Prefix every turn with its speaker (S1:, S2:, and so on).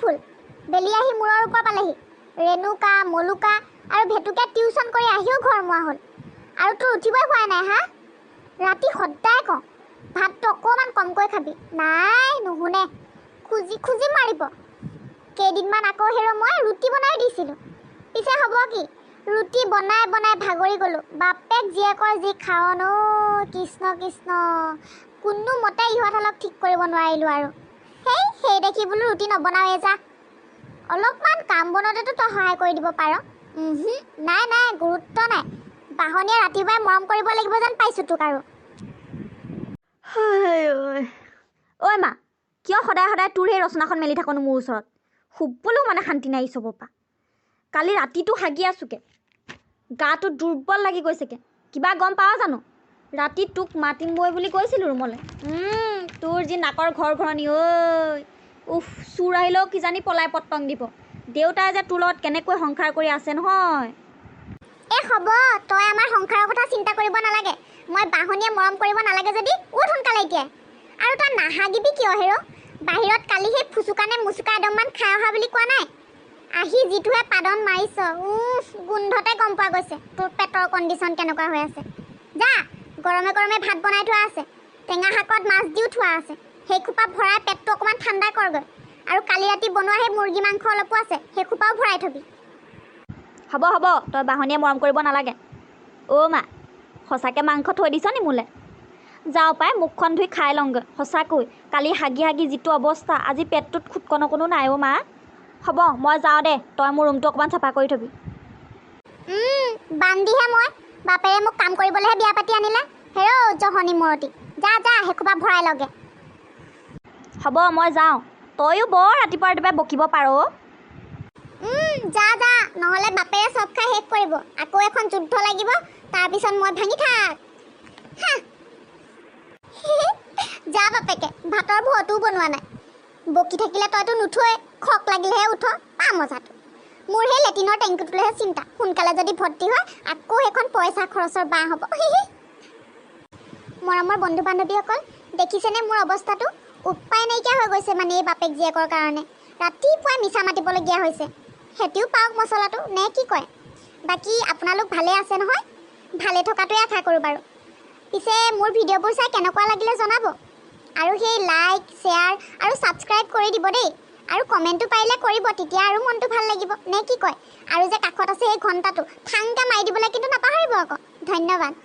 S1: ফুল বেলি আহি মূৰৰ ওপৰ পালেহি ৰেণুকা মলুকা আৰু ভেটুকে টিউচন কৰি আহিও ঘৰ মোৱা হ'ল আৰু তোৰ উঠিবই হোৱা নাই হা ৰাতি সদায় কওঁ ভাতটো অকণমান কমকৈ খাবি নাই নুশুনে খুজি খুজি মাৰিব কেইদিনমান আকৌ হেৰ মই ৰুটি বনাই দিছিলোঁ পিছে হ'ব কি ৰুটি বনাই বনাই ভাগৰি গ'লোঁ বাপেক জীয়েকৰ যি খাৱন কৃষ্ণ কৃষ্ণ কোনোমতে ইহঁতক ঠিক কৰিব নোৱাৰিলোঁ আৰু সেই দেখি বোলো ৰুটি নবনাওঁৱে যা অলপমান কাম বনতেতো তই সহায় কৰি দিব পাৰ নাই নাই গুৰুত্ব নাই বাহনীয়ে ৰাতিপুৱাই মৰম কৰিব লাগিব যেন পাইছোঁ তোক আৰু
S2: ঐ মা কিয় সদায় সদায় তোৰ সেই ৰচনাখন মেলি থাকোঁ মোৰ ওচৰত শুবলৈও মানে শান্তি নাই চবৰ পৰা কালি ৰাতিটো হাগি আছোঁকে গাটো দুৰ্বল লাগি গৈছেকে কিবা গম পাৱ জানো ৰাতি তোক মাতিমগৈ বুলি কৈছিলোঁ ৰুমলৈ তোৰ যি নাকৰ ঘৰ ঘৰণি ঐ উফ চোৰ আহিলেও কিজানি পলাই পটং দিব দেউতাই যে তোৰ লগত কেনেকৈ সংসাৰ কৰি আছে নহয়
S1: হ'ব তই আমাৰ সংসাৰৰ কথা চিন্তা কৰিব নালাগে মই বাহনীয়ে মৰম কৰিব নালাগে যদি উঠ সোনকালে এতিয়া আৰু তই নাহাগিবি কিয় হেৰ বাহিৰত কালি সেই ফুচুকানে মুচুকা এদমমান খাই অহা বুলি কোৱা নাই আহি যিটোহে পাদন মাৰিছ গোন্ধতে গম পোৱা গৈছে তোৰ পেটৰ কণ্ডিশ্যন কেনেকুৱা হৈ আছে যা গৰমে গৰমে ভাত বনাই থোৱা আছে টেঙা শাকত মাছ দিও থোৱা আছে সেই খোপা ভৰাই পেটটো অকণমান ঠাণ্ডা কৰগৈ আৰু কালি ৰাতি বনোৱা সেই মুৰ্গী মাংস অলপো আছে সেই খোপাও ভৰাই থবি
S2: হ'ব হ'ব তই বাহনীয়ে মৰম কৰিব নালাগে মা সঁচাকৈ মাংস থৈ দিছ নি মোলৈ যাওঁ পাই মুখখন ধুই খাই লওঁগৈ সঁচাকৈ কালি হাগি হাগি যিটো অৱস্থা আজি পেটটোত খুটকণ অকণো নাই মা হ'ব মই যাওঁ দে তই মোৰ ৰুমটো অকণমান চাফা কৰি থবি
S1: বান্দিহে মই বাপেৰে মোক কাম কৰিবলৈহে বিয়া পাতি আনিলে হেৰ জহনী মৰতি যা যা সেইখোপা ভৰাই লগে
S2: হ'ব মই যাওঁ তইও বৰ ৰাতিপুৱা ৰাতিপুৱাই বকিব পাৰ
S1: যা যা নহ'লে বাপেৰে চব খাই শেষ কৰিব আকৌ এখন যুদ্ধ লাগিব তাৰপিছত মই ভাঙি থাক যা বাপেকে ভাতৰ ভৰটোও বনোৱা নাই বকি থাকিলে তইতো নুঠোৱে খক লাগিলেহে উঠ পা মজাটো মোৰ সেই লেটিনৰ টেংকিটোলৈহে চিন্তা সোনকালে যদি ভৰ্তি হয় আকৌ সেইখন পইচা খৰচৰ বাঁহ হ'ব মৰমৰ বন্ধু বান্ধৱীসকল দেখিছেনে মোৰ অৱস্থাটো উপায় নাইকিয়া হৈ গৈছে মানে এই বাপেক জীয়েকৰ কাৰণে ৰাতিপুৱাই মিছা মাতিবলগীয়া হৈছে সেটিও পাওক মছলাটো নে কি কয় বাকী আপোনালোক ভালে আছে নহয় ভালে থকাটোৱে আশা কৰোঁ বাৰু পিছে মোৰ ভিডিঅ'বোৰ চাই কেনেকুৱা লাগিলে জনাব আৰু সেই লাইক শ্বেয়াৰ আৰু ছাবস্ক্ৰাইব কৰি দিব দেই আৰু কমেণ্টটো পাৰিলে কৰিব তেতিয়া আৰু মনটো ভাল লাগিব নে কি কয় আৰু যে কাষত আছে সেই ঘণ্টাটো ঠাংকৈ মাৰি দিবলৈ কিন্তু নাপাহৰিব আকৌ ধন্যবাদ